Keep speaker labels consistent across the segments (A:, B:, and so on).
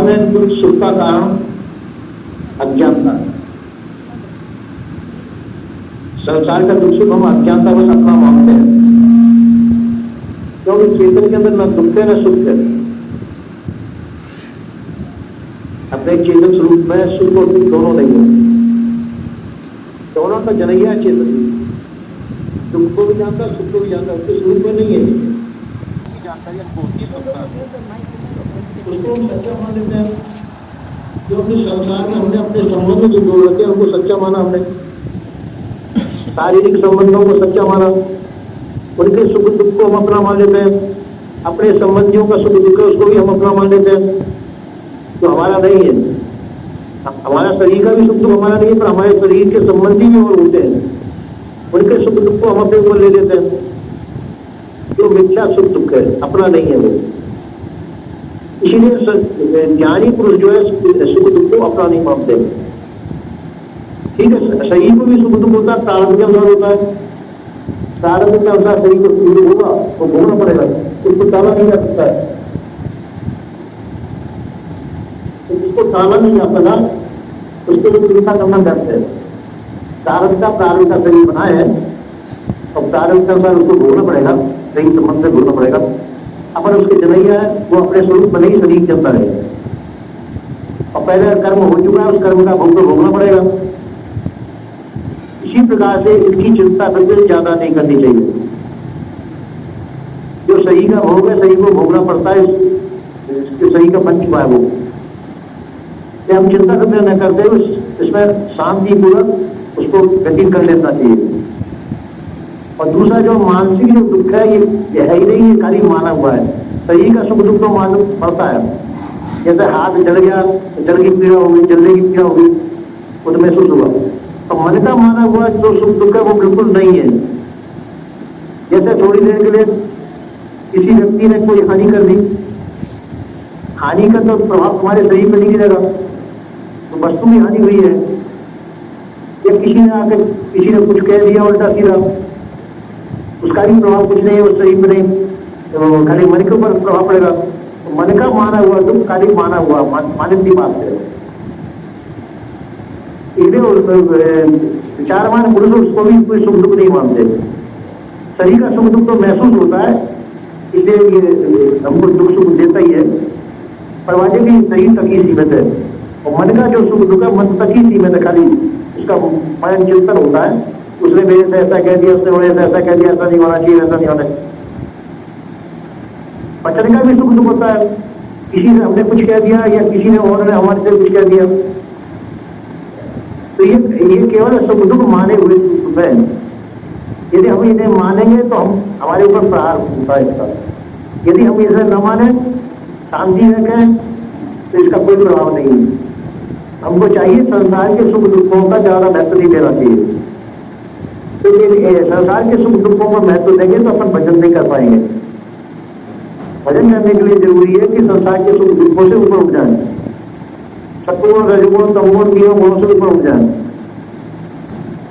A: में दुख सुख का कारण अज्ञानता है। संसार का दुख सुख हम अज्ञानता बस अपना मानते हैं, क्योंकि चेतन के अंदर न दुख है न सुख है। अपने चेतन स्वरूप में सुख और दुख दोनों नहीं है, दोनों का जनैया है चेतन। दुख को भी जानता है, सुख को भी जानता है, उसके स्वरूप में नहीं है जानता है, उसको हम सच्चा मान लेते हैं। क्योंकि संसार में हमने अपने संबंध जो जोड़ रखे हैं उनको सच्चा माना, हमने शारीरिक संबंधों को सच्चा माना, उनके सुख दुख को हम अपना मान लेते हैं। अपने संबंधियों का सुख दुख है उसको भी हम अपना मान लेते हैं, तो हमारा नहीं है। हमारा शरीर का भी सुख दुख हमारा नहीं है, पर हमारे शरीर के संबंधी भी और होते हैं, उनके सुख दुख को हम अपने ऊपर ले लेते हैं। जो मिथ्या सुख दुख है, अपना नहीं है वो। इसीलिए ज्ञानी पुरुष जो है सुख दुख को अपना नहीं मानते। ठीक है, शरीर को भी सुख दुख होता है, प्रारंभ के अनुसार होता है। प्रारंभ के अनुसार शरीर को सुख दुख होगा तो भोगना पड़ेगा, उसको टाला नहीं जा सकता है। उसको टाला नहीं जा सकता, उसके लिए चिंता करना व्यर्थ है। प्रारंभ का शरीर बना है और प्रारंभ के अनुसार उसको भोगना पड़ेगा, सही संबंध से भोगना पड़ेगा। अपन उसके जनैया है, वो अपने स्वरूप में नहीं शरीर चलता है, और पहले कर्म हो चुका है, उस कर्म का भोग तो भोगना पड़ेगा। इसी प्रकार से इसकी चिंता बिल्कुल ज्यादा नहीं करनी चाहिए। जो सही का भोग है, सही को भोगना पड़ता है, सही का बन चुका है वो, हम चिंता करते न करते इसमें शांति पूर्वक उसको व्यतीत कर लेना चाहिए। और दूसरा जो मानसिक जो दुख है, ये है ही नहीं, ये खाली माना हुआ है। शरीर का सुख दुख तो मालूम पड़ता है, जैसे हाथ जल गया, जल की पीड़ा होगी, जलने की पीड़ा होगी, वो तो महसूस हुआ। तो मन का माना हुआ जो सुख दुख है वो बिल्कुल नहीं है। जैसे थोड़ी देर के लिए किसी व्यक्ति ने कोई हानि कर दी, हानि का तो प्रभाव तुम्हारे शरीर में नहीं गिरेगा, तो वस्तु की हानि हुई है। या किसी ने आकर किसी ने कुछ कह दिया उल्टा सीधा, उसका भी प्रभाव कुछ नहीं है उस शरीर में, नहीं तो खाली मन के ऊपर प्रभाव पड़ेगा। तो मन का माना हुआ दुख खाली माना हुआ मानव की बात है। विचारवान पुरुष उसको भी कोई सुख दुख नहीं मानते। शरीर का सुख दुख तो महसूस होता है, इसलिए ये हमको दुख सुख देता ही है, पर वाजे भी शरीर तक ही सीमित है। और मन का जो सुख दुख है मन तक ही सीमित है, खाली उसका मन चिंतन होता है, उसने मेरे से ऐसा कह दिया, उसने मेरे से ऐसा कह दिया, ऐसा नहीं होना चाहिए, ऐसा नहीं होना चाहिए। वचन का भी सुख दुख होता है, किसी ने हमने कुछ कह दिया या किसी ने और ने हमारे से कुछ कह दिया, तो ये केवल सुख दुख माने हुए सुख है। यदि हम इन्हें मानेंगे तो हम हमारे ऊपर प्रहार होता है इसका। यदि हम इसे न माने, शांति रखें, तो इसका कोई प्रभाव नहीं है। हमको चाहिए संसार के सुख दुखों का ज्यादा महत्व नहीं देना चाहिए। तो संसार के सुख दुखों को महत्व देंगे तो अपन भजन नहीं कर पाएंगे। भजन करने के लिए जरूरी है कि संसार के सुख दुखों से ऊपर उठ जाए, सत्वगुण रजगुण तमोगुण तीनों गुणों से ऊपर उठ जाए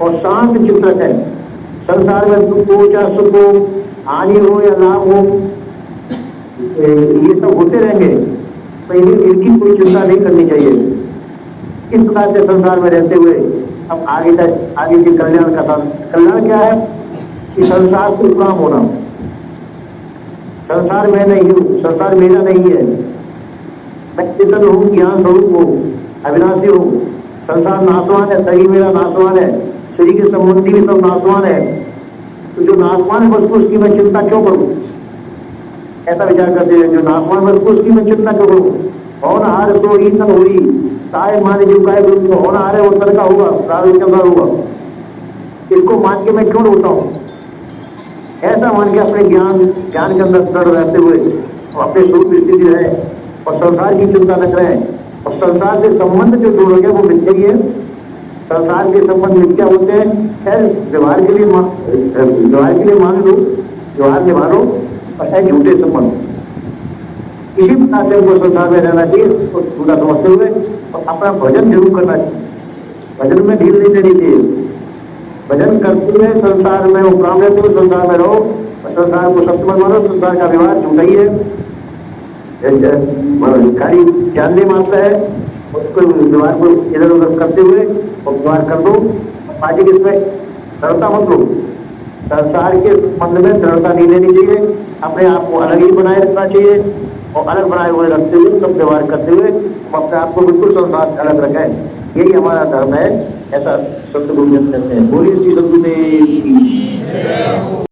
A: और शांत चित्त रखें। संसार में दुख हो चाहे सुख हो, हानि हो या लाभ हो, ये सब होते रहेंगे, तो इनकी कोई चिंता नहीं करनी चाहिए। इस प्रकार से संसार में रहते हुए अब आगे के कल्याण का कल्याण क्या है कि संसार से उपराम होना। संसार मैं नहीं हूँ, संसार मेरा नहीं है, मैं चेतन हूँ, ज्ञान स्वरूप हूँ, अविनाशी हूँ। संसार नाशवान है, शरीर मेरा नाशवान है, शरीर के संबंधी भी सब नाशवान है, तो जो नाशवान वस्तु उसकी मैं चिंता क्यों करूँ? ऐसा विचार करते हैं, जो नाशवान वस्तु उसकी मैं चिंता क्यों करूँ? होनहार तो ही सब हुई, ताए माने जो गाय तो होनहार है वो तन का होगा, प्रारूप के अंदर होगा। इसको मान के मैं क्यों रोता हूँ? ऐसा मान के अपने ज्ञान के अंदर दृढ़ रहते हुए और अपने स्वरूप स्थिति रहे और संसार की चिंता न करें। और संसार से संबंध जो जोड़ गए वो मिथ्या ही है। संसार के संबंध मिथ्या होते हैं। खैर व्यवहार के लिए मान लो, व्यवहार निभा लो, और है झूठे संबंध। इसी प्रकार से उनको संसार में रहना चाहिए, उसको झूठा समझते हुए, और अपना भजन जरूर करना चाहिए। भजन में ढील नहीं देनी चाहिए। भजन करते हुए संसार में उपराम रहते हुए संसार में रहो, और संसार को सत्य मत मानो। संसार का व्यवहार झूठा ही है, खाली जानने मात्र है, उसको व्यवहार को इधर उधर करते हुए और व्यवहार कर दो। बाकी इसमें दृढ़ता मत लो, संसार के संबंध में दृढ़ता नहीं लेनी चाहिए, अपने आप को अलग ही बनाए रखना चाहिए और अलग बनाए हुए रखते हुए सब व्यवहार करते हुए हम अपने आप को बिल्कुल संसार से अलग रखें, यही हमारा धर्म है, ऐसा संत गुरुजन कहते हैं। बोलिए श्री सद्गुरुदेव की।